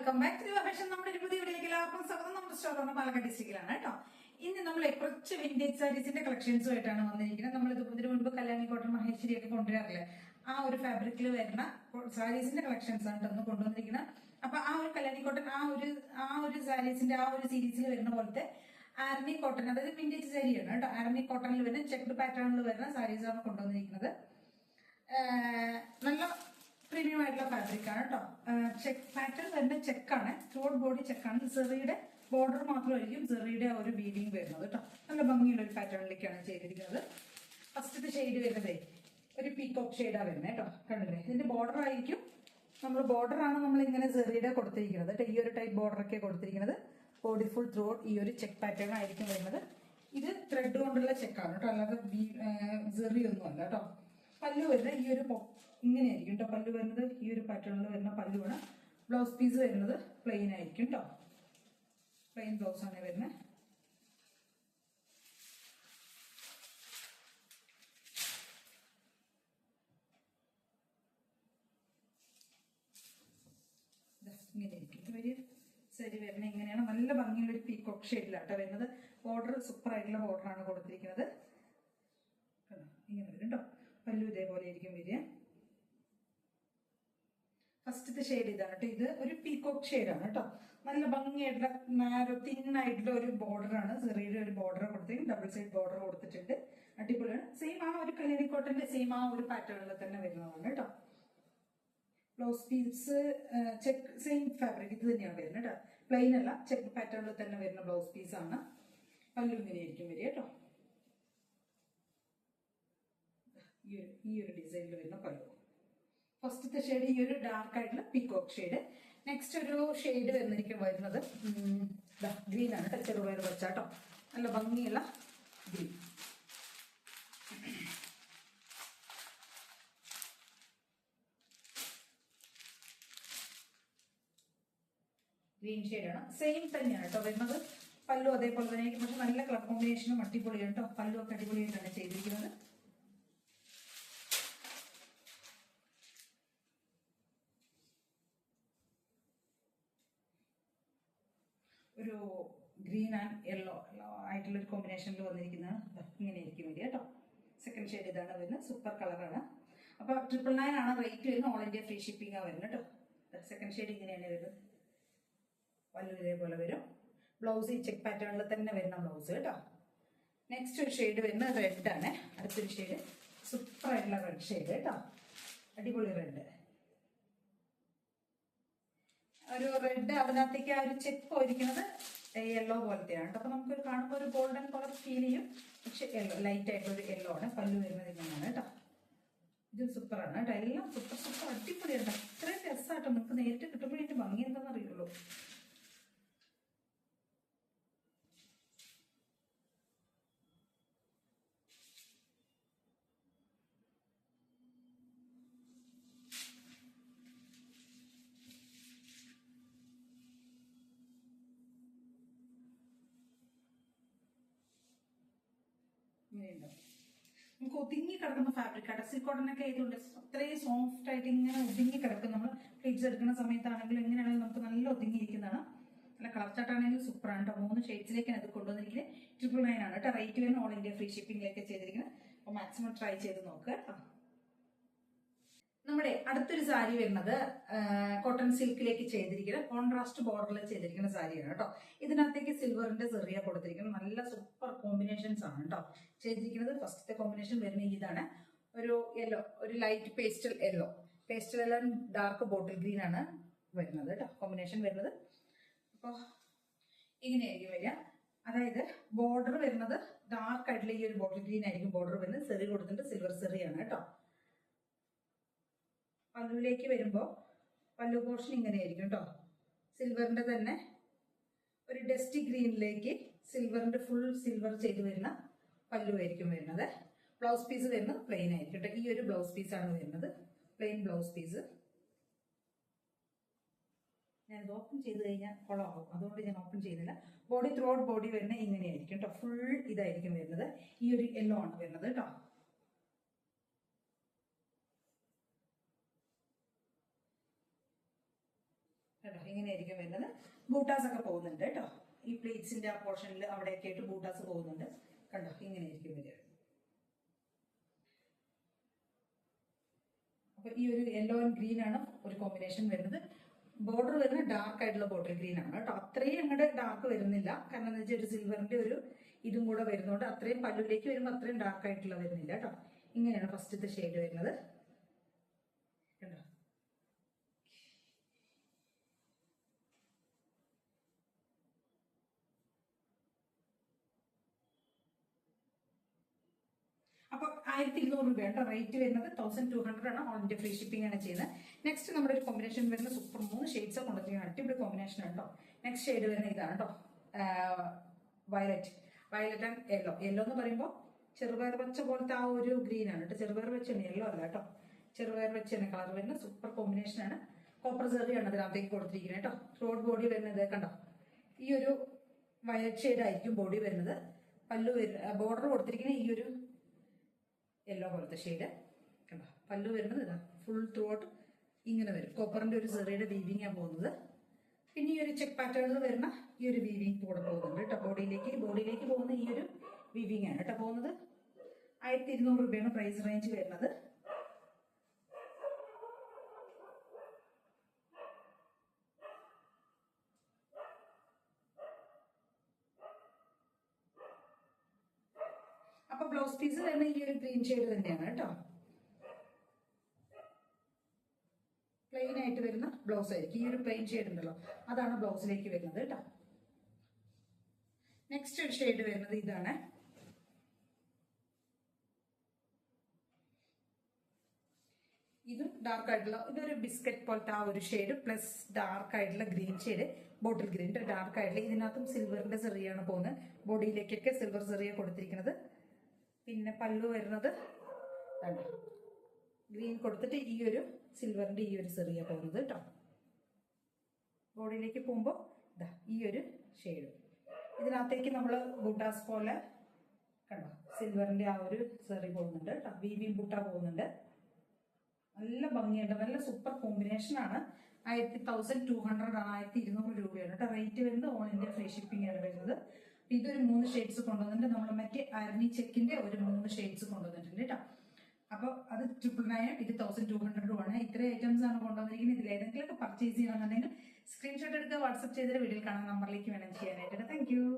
Welcome back to fashion. നമ്മുടെ ഒരു പുതിയ വീഡിയോയിലേക്ക് എല്ലാവർക്കും സ്വാഗതം. നമ്മുടെ സ്റ്റോർ പാലക്കാട് ഡിസ്ട്രിക്റ്റിലാണ് കേട്ടോ. ഇന്ന് നമ്മൾ കുറച്ച് വിന്റേജ് സാരീസിന്റെ കളക്ഷൻസുമായിട്ടാണ് വന്നിരിക്കുന്നത്. നമ്മൾ ഇതിന് മുൻപ് കല്യാണി കോട്ടൺ മഹേശ്വരി ഒക്കെ കൊണ്ടുവരാറില്ലേ, ആ ഒരു ഫാബ്രിക്കിൽ വരുന്ന സാരീസിന്റെ കളക്ഷൻസ് ആണ് ഒന്ന് കൊണ്ടുവന്നിരിക്കുന്നത്. അപ്പൊ ആ ഒരു കല്യാണി കോട്ടൺ ആ ഒരു സാരീസിന്റെ ആ ഒരു സീരീസിൽ വരുന്ന പോലത്തെ ആർമി കോട്ടൺ, അതായത് വിന്റേജ് സാരിയാണ് കേട്ടോ. ആർമി കോട്ടണിൽ വരുന്ന ചെക്ക്ഡ് പാറ്റേണിൽ വരുന്ന സാരീസാണ് കൊണ്ടുവന്നിരിക്കുന്നത്. നല്ല പ്രീമിയം ആയിട്ടുള്ള ഫാബ്രിക് ആണ് കേട്ടോ. ചെക്ക് പാറ്റേൺ വരുന്ന ചെക്കാണ്, ത്രോട്ട് ബോഡി ചെക്കാണ്. സെറിയുടെ ബോർഡർ മാത്രമായിരിക്കും സെറിയുടെ ഒരു വീവിങ് വരുന്നത് കേട്ടോ. നല്ല ഭംഗിയുള്ള ഒരു പാറ്റേണിലേക്കാണ് ചെയ്തിരിക്കുന്നത്. ഫസ്റ്റത്തെ ഷെയ്ഡ് വരുന്നത് ഒരു പീകോക്ക് ഷെയ്ഡാണ് വരുന്നത് കേട്ടോ. കണ്ടില്ലേ, ഇതിന്റെ ബോർഡർ ആയിരിക്കും ബോർഡറാണ് നമ്മൾ ഇങ്ങനെ സെറിയുടെ കൊടുത്തിരിക്കുന്നത് കേട്ടോ. ഈ ഒരു ടൈപ്പ് ബോർഡറൊക്കെ കൊടുത്തിരിക്കുന്നത്. ബോഡി ഫുൾ ത്രോട്ട് ഈ ഒരു ചെക്ക് പാറ്റേൺ ആയിരിക്കും വരുന്നത്. ഇത് ത്രെഡ് കൊണ്ടുള്ള ചെക്കാണ് കേട്ടോ, അല്ലാതെ സെറി ഒന്നും അല്ല കേട്ടോ. പല്ലു വരുന്നത് ഈ ഒരു ഇങ്ങനെയായിരിക്കും കേട്ടോ. പല്ലു വരുന്നത് ഈ ഒരു പാറ്റേണിൽ വരുന്ന പല്ലുവാണ്. ബ്ലൗസ് പീസ് വരുന്നത് പ്ലെയിൻ ആയിരിക്കും കേട്ടോ. പ്ലെയിൻ ബ്ലൗസ് ആണ് വരുന്നത്. ഇങ്ങനെയായിരിക്കും വലിയ ശരി വരുന്നത്. ഇങ്ങനെയാണ് നല്ല ഭംഗിയുള്ള ഒരു പീകോക്ക് ഷെയ്ഡിലാട്ടോ വരുന്നത്. ബോർഡർ സൂപ്പർ ആയിട്ടുള്ള ബോർഡറാണ് കൊടുത്തിരിക്കുന്നത്. ഇങ്ങനെ വരും കേട്ടോ. പല്ലു ഇതേപോലെ ആയിരിക്കും വരിക. ഫസ്റ്റത്തെ ഷെയ്ഡ് ഇതാണ് കേട്ടോ. ഇത് ഒരു പീകോക്ക് ഷെയ്ഡാണ് കേട്ടോ. നല്ല ഭംഗിയായിട്ടുള്ള നാരോ തിന്നായിട്ടുള്ള ഒരു ബോർഡറാണ്. ചെറിയൊരു ഒരു ബോർഡർ കൊടുത്തിട്ട് ഡബിൾ സൈഡ് ബോർഡർ കൊടുത്തിട്ടുണ്ട്. അടിപൊളിയാണ്. സെയിം ആ ഒരു കല്യാണി കോട്ടന്റെ സെയിം ആ ഒരു പാറ്റേണിൽ തന്നെ വരുന്നതാണ് കേട്ടോ. Blouse piece check same fabric ഇത് തന്നെയാണ് വരുന്നത് കേട്ടോ. പ്ലെയിൻ അല്ല, ചെക്ക് പാറ്റേണിൽ തന്നെ വരുന്ന ബ്ലൗസ് പീസാണ്. പല്ലു ഇങ്ങനെയായിരിക്കും വരിക കേട്ടോ. ഈ ഒരു ഡിസൈനിൽ വരുന്ന പല്ലു. ഫസ്റ്റത്തെ ഷെയ്ഡ് ഈ ഒരു ഡാർക്ക് ആയിട്ടുള്ള പീകോക്ക് ഷെയ്ഡ്. നെക്സ്റ്റ് ഒരു ഷെയ്ഡ് വരുന്നത് ഗ്രീൻ ആണ് കേട്ടോ. ചെറുപയർ വെച്ചാട്ടോ. നല്ല ഭംഗിയുള്ള ഗ്രീൻ. ഗ്രീൻ ഷെയ്ഡാണ്. സെയിം തന്നെയാണ് കേട്ടോ വരുന്നത്. പല്ലു അതേപോലെ തന്നെ, പക്ഷെ നല്ല കളർ കോമ്പിനേഷനും അടിപൊളിയാണ് കേട്ടോ. പല്ലു ഒക്കെ അടിപൊളിയായിട്ടാണ് ചെയ്തിരിക്കുന്നത്. ഒരു ഗ്രീൻ ആൻഡ് യെല്ലോ ആയിട്ടുള്ള ഒരു കോമ്പിനേഷനിൽ വന്നിരിക്കുന്നത് ഇങ്ങനെയായിരിക്കും വരിക കേട്ടോ. സെക്കൻഡ് ഷെയ്ഡ് ഇതാണ് വരുന്നത്. സൂപ്പർ കളറാണ്. അപ്പോൾ 999 ആണ് റേറ്റ് വരുന്നത്. ഓൾ ഇന്ത്യ ഫ്രീ ഷിപ്പിംഗ് ആണ് വരുന്നത് കേട്ടോ. സെക്കൻഡ് ഷെയ്ഡ് ഇങ്ങനെയാണ് വരുന്നത്. പല്ലു ഇതേപോലെ വരും. ബ്ലൗസ് ഈ ചെക്ക് പാറ്റേണിൽ തന്നെ വരുന്ന ബ്ലൗസ് കേട്ടോ. നെക്സ്റ്റ് ഒരു ഷെയ്ഡ് വരുന്നത് റെഡ് ആണ്. അടുത്തൊരു ഷെയ്ഡ് സൂപ്പർ ആയിട്ടുള്ള റെഡ് ഷെയ്ഡ് കേട്ടോ. അടിപൊളി റെഡ്. ഒരു റെഡ് അതിനകത്തേക്ക് ആ ഒരു ചെക്ക് പോയിരിക്കുന്നത് യെല്ലോ പോലത്തെയാണ് കേട്ടോ. അപ്പൊ നമുക്ക് കാണുമ്പോൾ ഒരു ഗോൾഡൻ കളർ ഫീൽ ചെയ്യും, പക്ഷെ യെല്ലോ ലൈറ്റ് ആയിട്ടുള്ള ഒരു യെല്ലോ ആണ്. പല്ലു വരുന്നത് ഇങ്ങനെയാണ് കേട്ടോ. ഇത് സൂപ്പറാണ് കേട്ടോ. എല്ലാം സൂപ്പർ അടിപൊളിയാണ്. ഇത്രയും രസമാട്ടോ. നമുക്ക് നേരിട്ട് കിട്ടുമ്പോൾ ഇതിന്റെ ഭംഗി എന്താണെന്ന് അറിയുള്ളൂ. ഇങ്ങനെയുണ്ടാവും. നമുക്ക് ഒതുങ്ങി കിടക്കുന്ന ഫാബ്രിക് ആണ്. സിൽക്ക് കോട്ടനൊക്കെ ആയതുകൊണ്ട് അത്രയും സോഫ്റ്റ് ആയിട്ട് ഇങ്ങനെ ഒതുങ്ങി കിടക്കും. നമ്മൾ പ്ലീറ്റ്സ് എടുക്കുന്ന സമയത്താണെങ്കിലും എങ്ങനെയാണെങ്കിലും നമുക്ക് നല്ല ഒതുങ്ങിയിരിക്കുന്നതാണ്. നല്ല കളർ ചാർട്ടാണെങ്കിലും സൂപ്പറാണ് കേട്ടോ. 3 ഷെയ്ഡ്സിലേക്കാണ് ഇത് കൊണ്ടുവന്നിരിക്കുന്നത്. 999 ആണ് കേട്ടോ റേറ്റ് വരുന്നത്. ഓൾ ഇന്ത്യ ഫ്രീ ഷിപ്പിംഗിലേക്ക് ചെയ്തിരിക്കുന്നത്. അപ്പോൾ മാക്സിമം ട്രൈ ചെയ്ത് നോക്കുക കേട്ടോ. നമ്മുടെ അടുത്തൊരു സാരി വരുന്നത് കോട്ടൺ സിൽക്കിലേക്ക് ചെയ്തിരിക്കുന്ന കോൺട്രാസ്റ്റ് ബോർഡറിൽ ചെയ്തിരിക്കുന്ന സാരിയാണ് കേട്ടോ. ഇതിനകത്തേക്ക് സിൽവറിന്റെ ചെറിയ കൊടുത്തിരിക്കുന്നത്. നല്ല സൂപ്പർ കോമ്പിനേഷൻസ് ആണ് കേട്ടോ ചെയ്തിരിക്കുന്നത്. ഫസ്റ്റത്തെ കോമ്പിനേഷൻ വരുന്ന ഇതാണ്. ഒരു യെല്ലോ, ഒരു light pastel yellow dark bottle green ആണ് വരുന്നത് കേട്ടോ. കോമ്പിനേഷൻ വരുന്നത്. അപ്പോൾ ഇങ്ങനെയായിരിക്കും വരിക. അതായത് ബോർഡർ വരുന്നത് ഡാർക്ക് ആയിട്ടുള്ള ഈ ഒരു ബോട്ടിൽ ഗ്രീൻ ആയിരിക്കും ബോർഡർ വരുന്നത്. സെറി കൊടുത്തിട്ട് സിൽവർ സെറിയാണ് കേട്ടോ. പല്ലുവിലേക്ക് വരുമ്പോൾ പല്ലു പോർഷൻ ഇങ്ങനെയായിരിക്കും കേട്ടോ. സിൽവറിന്റെ തന്നെ ഒരു ഡസ്റ്റി ഗ്രീനിലേക്ക് സിൽവറിന്റെ ഫുൾ സിൽവർ ചെയ്ത് വരുന്ന പല്ലു ആയിരിക്കും വരുന്നത്. ബ്ലൗസ് പീസ് വരുന്നത് പ്ലെയിൻ ആയിരിക്കും കേട്ടോ. ഈ ഒരു ബ്ലൗസ് പീസാണ് വരുന്നത്. Plain blouse piece. ഞാനിത് ഓപ്പൺ ചെയ്ത് കഴിഞ്ഞാൽ കുളമാകും, അതുകൊണ്ട് ഞാൻ ഓപ്പൺ ചെയ്യുന്നില്ല. ബോഡി ത്രോട്ട് ബോഡി വരുന്നത് ഇങ്ങനെയായിരിക്കും കേട്ടോ. ഫുൾ ഇതായിരിക്കും വരുന്നത്. ഈ ഒരു യെല്ലോ ആണ് വരുന്നത് കേട്ടോ. കേട്ടോ ഇങ്ങനെയായിരിക്കും വരുന്നത്. ബൂട്ടാസ് ഒക്കെ പോകുന്നുണ്ട് കേട്ടോ. ഈ പ്ലേറ്റ്സിന്റെ ആ പോർഷനിൽ അവിടെയൊക്കെ ആയിട്ട് ബൂട്ടാസ് പോകുന്നുണ്ട്. കണ്ടോ, ഇങ്ങനെയായിരിക്കും വരിക. അപ്പൊ ഈ ഒരു യെല്ലോ ആൻഡ് ഗ്രീൻ ആണ് ഒരു കോമ്പിനേഷൻ വരുന്നത്. ബോർഡർ വരുന്നത് ഡാർക്ക് ആയിട്ടുള്ള ബോട്ടിൽ ഗ്രീൻ ആണ് കേട്ടോ. അത്രയും അങ്ങോട്ട് ഡാർക്ക് വരുന്നില്ല, കാരണം എന്താ വെച്ചാൽ ഒരു സിൽവറിന്റെ ഒരു ഇതും കൂടെ വരുന്നതുകൊണ്ട് അത്രയും പല്ലുവിലേക്ക് വരുമ്പോൾ അത്രയും ഡാർക്ക് ആയിട്ടുള്ള വരുന്നില്ല കേട്ടോ. ഇങ്ങനെയാണ് ഫസ്റ്റത്തെ ഷെയ്ഡ് വരുന്നത്. കണ്ടോ, അപ്പൊ 1200 രൂപയാണ് റേറ്റ് വരുന്നത്. 1200 ആണ്. ഓൾ ഇന്ത്യ ഫ്രീ ഷിപ്പിംഗ് ആണ് ചെയ്യുന്നത്. നെക്സ്റ്റ് നമ്മുടെ ഒരു കോമ്പിനേഷൻ വരുന്ന സൂപ്പർ 3 ഷെയ്ഡ്സ് കൊണ്ടുവന്നിരിക്കുന്ന അടിപൊളി കോമ്പിനേഷൻ ആണ് കേട്ടോ. നെക്സ്റ്റ് ഷെയ്ഡ് വരുന്നത് ഇതാണ് കേട്ടോ, വയലറ്റ് ആൻഡ് യെല്ലോ. യെല്ലോ എന്ന് പറയുമ്പോൾ ചെറുപയർ പച്ച പോലത്തെ ആ ഒരു ഗ്രീൻ ആണ് കേട്ടോ. ചെറുപയർ വെച്ചാണ്, യെല്ലോ അല്ല കേട്ടോ. ചെറുപയർ വെച്ചാണ് കളർ വരുന്നത്. സൂപ്പർ കോമ്പിനേഷൻ ആണ്. കോപ്പർ സെറിയാണ് അതിനകത്തേക്ക് കൊടുത്തിരിക്കുന്നത് കേട്ടോ. റോഡ് ബോഡി വരുന്നത് കണ്ടോ, ഈ ഒരു വയലറ്റ് ഷെയ്ഡ് ആയിരിക്കും ബോഡി വരുന്നത്. പല്ലു ബോർഡർ കൊടുത്തിരിക്കുന്ന ഈ ഒരു യെല്ലോ പോലത്തെ ഷെയ്ഡ് കണ്ടോ. പല്ലു വരുന്നത് ഇതാ ഫുൾ ത്രൂ ഔട്ട് ഇങ്ങനെ വരും. കോപ്പറിന്റെ ഒരു സെറിയുടെ വീവിങ് ആണ് പോകുന്നത്. പിന്നെ ഈ ഒരു ചെക്ക് പാറ്റേണിൽ വരുന്ന ഈ ഒരു വീവിങ് കൂടെ പോകുന്നുണ്ട് കേട്ടോ. ബോഡിയിലേക്ക് പോകുന്ന ഈ ഒരു വീവിങ് ആണ് കേട്ടോ പോകുന്നത്. 1200 രൂപയാണ് പ്രൈസ് റേഞ്ച് വരുന്നത്. അപ്പൊ ബ്ലൗസ് പീസ് വരുന്ന ഈ ഒരു ഗ്രീൻ ഷെയ്ഡ് തന്നെയാണ് കേട്ടോ. പ്ലെയിൻ ആയിട്ട് വരുന്ന ബ്ലൗസ് ആയിരിക്കും. ഈ ഒരു പ്ലെയിൻ ഷെയ്ഡ് ഉണ്ടല്ലോ, അതാണ് ബ്ലൗസിലേക്ക് വരുന്നത് കേട്ടോ. നെക്സ്റ്റ് ഒരു ഷെയ്ഡ് വരുന്നത് ഇതാണ്. ഇതും ഡാർക്ക് ആയിട്ടുള്ള ഇതൊരു ബിസ്ക്കറ്റ് പോലത്തെ ആ ഒരു ഷെയ്ഡ് പ്ലസ് ഡാർക്ക് ആയിട്ടുള്ള green shade, bottle green dark ആയിട്ടുള്ള. ഇതിനകത്തും സിൽവറിന്റെ സെറിയാണ് പോകുന്നത്. ബോഡിയിലേക്കൊക്കെ സിൽവർ സെറിയ കൊടുത്തിരിക്കുന്നത്. പിന്നെ പല്ലു വരുന്നത് ഗ്രീൻ കൊടുത്തിട്ട് ഈ ഒരു സിൽവറിന്റെ ഈ ഒരു സെറിയ പോകുന്നത് കേട്ടോ. ബോഡിയിലേക്ക് പോകുമ്പോൾ ഇതാ ഈ ഒരു ഷെയ്ഡ്. ഇതിനകത്തേക്ക് നമ്മൾ ബൂട്ടാസ് പോലെ കണ്ടോ സിൽവറിന്റെ ആ ഒരു സെറി പോകുന്നുണ്ട് കേട്ടോ. വീവിങ് ബൂട്ട പോകുന്നുണ്ട്. നല്ല ഭംഗിയുണ്ട്, നല്ല സൂപ്പർ കോമ്പിനേഷൻ ആണ്. 1200 ആണ്, 1200 രൂപയാണ് കേട്ടോ റേറ്റ് വരുന്നത്. ഓൾ ഇന്ത്യ ഫ്രീ ഷിപ്പിംഗ് ആണ് വരുന്നത്. ഇതൊരു 3 ഷെയ്ഡ്സ് കൊണ്ടുവന്നിട്ടുണ്ട്. നമ്മൾ മറ്റേ അരണി ചെക്കിന്റെ ഒരു 3 ഷെയ്ഡ്സ് കൊണ്ടുവന്നിട്ടുണ്ട് കേട്ടോ. അപ്പോൾ അത് 999, ഇത് 1200 ആണ്. ഇത്രയും ഐറ്റംസ് ആണ് കൊണ്ടുവന്നിരിക്കുന്നത്. ഇതിൽ ഏതെങ്കിലുമൊക്കെ പർച്ചേസ് ചെയ്യണമെന്നുണ്ടെങ്കിൽ സ്ക്രീൻഷോട്ട് എടുക്കുക, വാട്സ്ആപ്പ് ചെയ്തിട്ട് വീഡിയോയിൽ കാണുന്ന നമ്പറിലേക്ക് വേണം ചെയ്യാനായിട്ട്. Thank you.